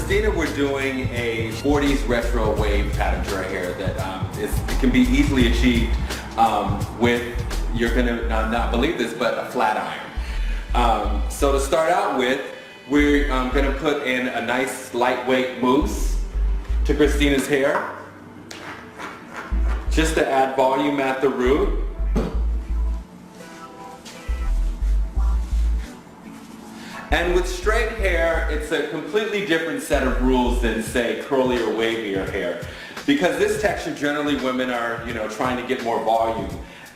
Christina, we're doing a 40s retro wave pattern to her hair that it can be easily achieved with, you're gonna not believe this, but a flat iron. So to start out with, we're gonna put in a nice lightweight mousse to Christina's hair, just to add volume at the root. And with straight hair, it's a completely different set of rules than, say, curly or wavier hair. Because this texture, generally women are, trying to get more volume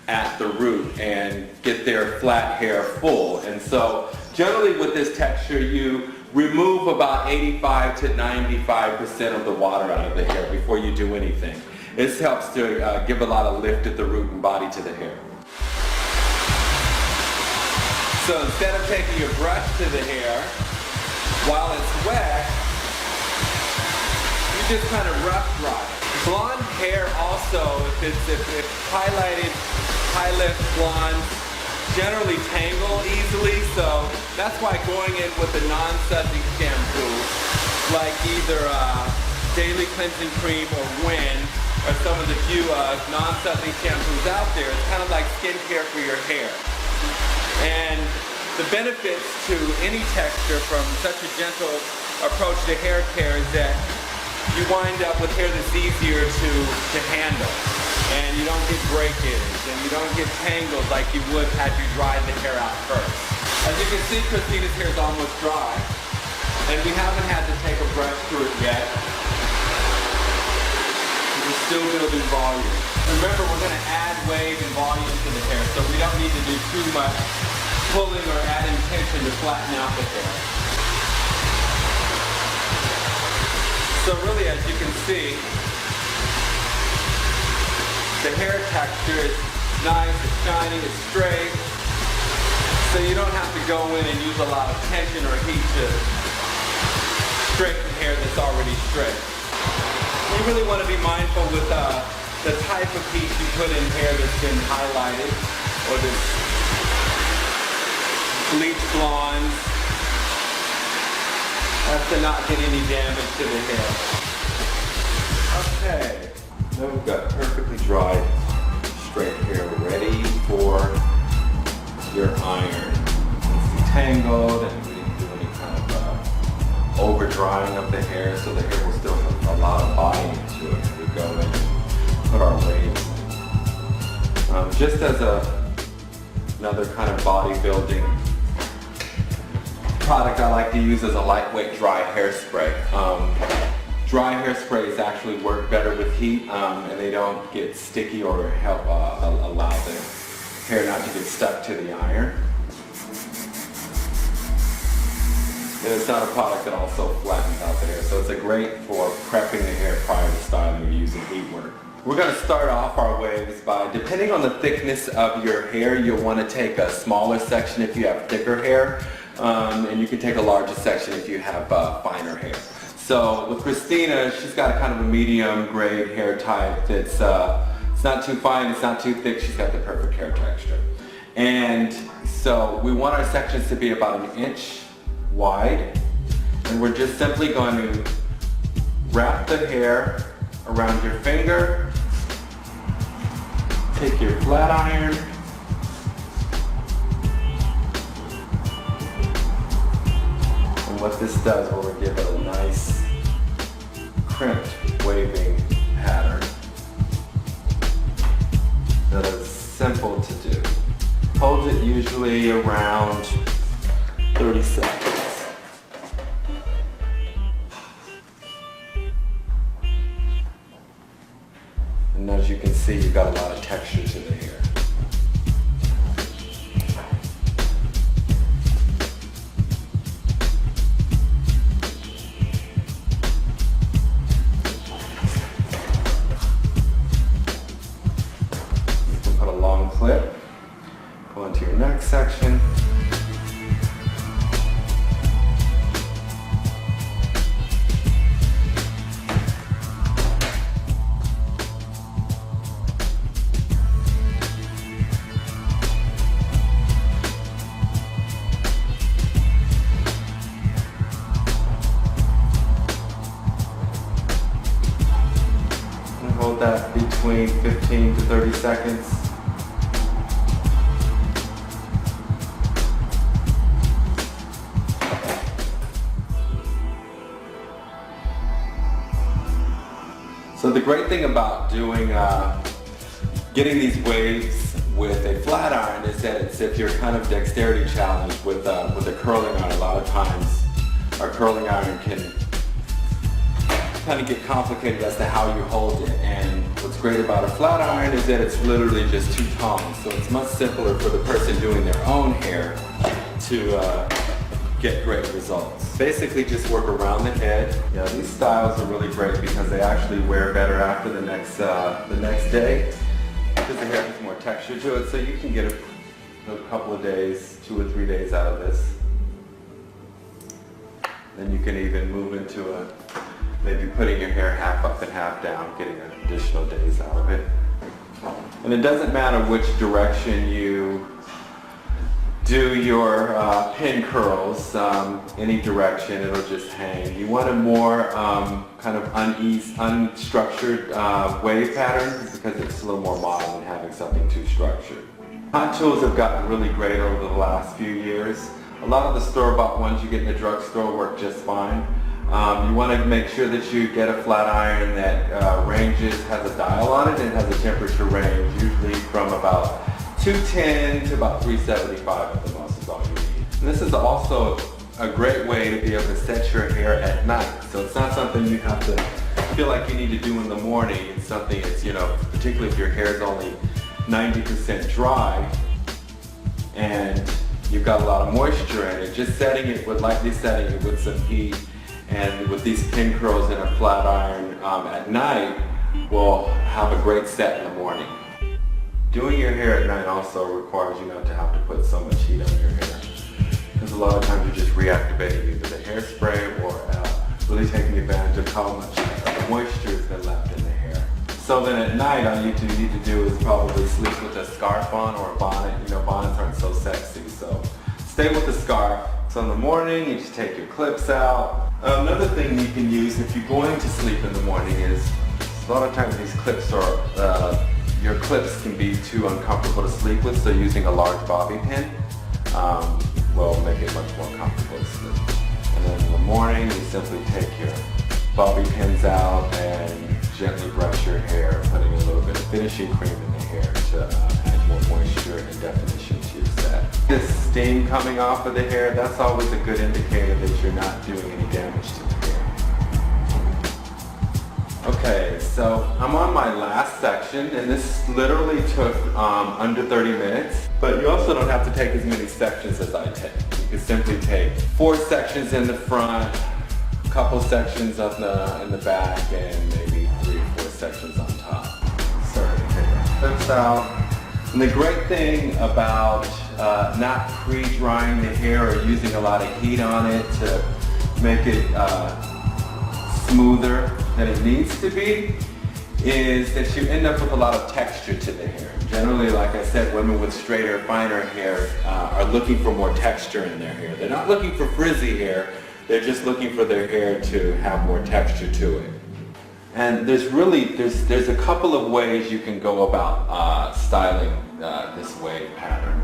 at the root and get their flat hair full. And so, generally with this texture, you remove about 85 to 95% of the water out of the hair before you do anything. This helps to give a lot of lift at the root and body to the hair. So instead of taking your brush to the hair, while it's wet, you just kind of rough dry. Blonde hair also, if highlighted, high lift blondes generally tangle easily, so that's why going in with a non-sudsing shampoo, like either Daily Cleansing Cream or Wind, or some of the few non-sudsing shampoos out there, it's kind of like skincare for your hair. And the benefits to any texture from such a gentle approach to hair care is that you wind up with hair that's easier to handle. And you don't get breakage, and you don't get tangled like you would had you dried the hair out first. As you can see, Christina's hair is almost dry, and we haven't had to take a brush through it yet. We're still building volume. Remember, we're going to add wave and volume to the hair, so we don't need to do too much pulling or adding tension to flatten out the hair. So really, as you can see, the hair texture is nice, it's shiny, it's straight, so you don't have to go in and use a lot of tension or heat to straighten hair that's already straight. You really want to be mindful with the type of heat you put in hair that's been highlighted or that's bleach blondes, as to not get any damage to the hair. Okay, now we've got perfectly dried straight hair ready for your iron. It's detangled and we didn't do any kind of over drying of the hair, so the hair will still have a lot of body into it. We go in and put our waves. Just as another kind of bodybuilding product I like to use is a lightweight dry hairspray. Dry hairsprays actually work better with heat and they don't get sticky or help allow the hair not to get stuck to the iron. And it's not a product that also flattens out the hair, so it's great for prepping the hair prior to styling or using heat work. We're going to start off our waves by, depending on the thickness of your hair, you'll want to take a smaller section if you have thicker hair. And you can take a larger section if you have finer hair. So with Christina, she's got a kind of a medium grade hair type that's it's not too fine, it's not too thick, she's got the perfect hair texture. And so we want our sections to be about 1 inch wide, and we're just simply going to wrap the hair around your finger, take your flat iron, what this does, we'll give it a nice crimped waving pattern that is simple to do. Holds it usually around 30 seconds. And as you can see, you've got a lot of texture to the hair. Clip, go into your next section. hold that between 15 to 30 seconds. So the great thing about getting these waves with a flat iron is that if you're kind of dexterity challenged with a curling iron, a lot of times our curling iron can kind of get complicated as to how you hold it. And what's great about a flat iron is that it's literally just two tongs. So it's much simpler for the person doing their own hair to get great results. Basically just work around the head. Yeah, these styles are really great because they actually wear better after the next day because the hair has more texture to it. So you can get a couple of days, 2 or 3 days out of this. Then you can even move into maybe putting your hair half up and half down, getting additional days out of it. And it doesn't matter which direction you do your pin curls, any direction, it'll just hang. You want a more kind of unstructured wave pattern because it's a little more modern than having something too structured. Hot tools have gotten really great over the last few years. A lot of the store-bought ones you get in the drugstore work just fine. You want to make sure that you get a flat iron that has a dial on it and has a temperature range, usually from about 210 to about 375 at the most is all you need. And this is also a great way to be able to set your hair at night. So it's not something you have to feel like you need to do in the morning. It's something that's, particularly if your hair is only 90% dry and you've got a lot of moisture in it, just lightly setting it with some heat and with these pin curls in a flat iron at night will have a great set in the morning. Doing your hair at night also requires you not to have to put so much heat on your hair because a lot of times you're just reactivating either the hairspray or really taking advantage of how much moisture has been left in the hair. So then at night all you need to do is probably sleep with a scarf on or a bonnet. Bonnets aren't so sexy, so stay with the scarf. So in the morning you just take your clips out. Another thing you can use if you're going to sleep in the morning is a lot of times these clips your clips can be too uncomfortable to sleep with, so using a large bobby pin will make it much more comfortable to sleep. And then in the morning, you simply take your bobby pins out and gently brush your hair, putting a little bit of finishing cream in the hair to add more moisture and definition to your set. This steam coming off of the hair, that's always a good indicator that you're not doing any damage to the hair. Okay, so I'm on my last section, and this literally took under 30 minutes, but you also don't have to take as many sections as I take. You can simply take 4 sections in the front, a couple sections in the back, and maybe 3 or 4 sections on top. Starting to take our clips out. And the great thing about not pre-drying the hair or using a lot of heat on it to make it smoother than it needs to be is that you end up with a lot of texture to the hair. Generally, like I said, women with straighter, finer hair are looking for more texture in their hair. They're not looking for frizzy hair, they're just looking for their hair to have more texture to it. And there's a couple of ways you can go about styling this wave pattern.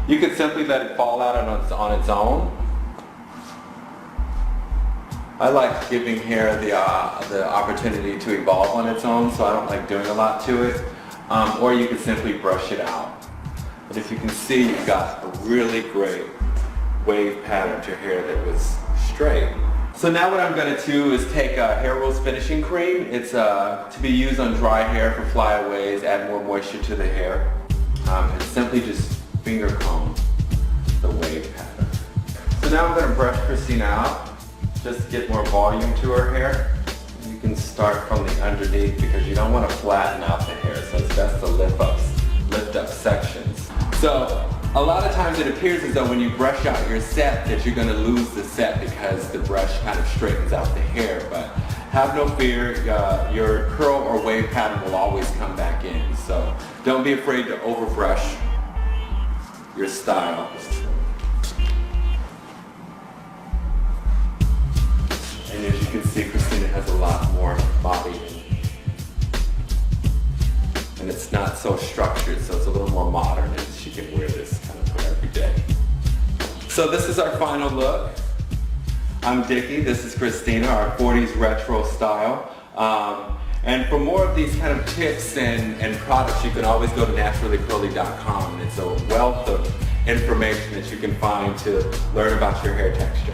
You could simply let it fall out on its own. I like giving hair the opportunity to evolve on its own, so I don't like doing a lot to it. Or you could simply brush it out. But if you can see, you've got a really great wave pattern to hair that was straight. So now what I'm going to do is take Hair Rose Finishing Cream. It's to be used on dry hair for flyaways, add more moisture to the hair. And simply just finger comb the wave pattern. So now I'm going to brush Christina out. Just get more volume to her hair. You can start from the underneath because you don't want to flatten out the hair, so it's best to lift up sections. So a lot of times it appears as though when you brush out your set that you're going to lose the set because the brush kind of straightens out the hair, but have no fear, your curl or wave pattern will always come back in. So don't be afraid to overbrush your style. And as you can see, Christina has a lot more bobby and it's not so structured, so it's a little more modern, and she can wear this kind of for every day. So this is our final look. I'm Dickie, this is Christina, our 40s retro style. And for more of these kind of tips and products, you can always go to naturallycurly.com, and it's a wealth of information that you can find to learn about your hair texture.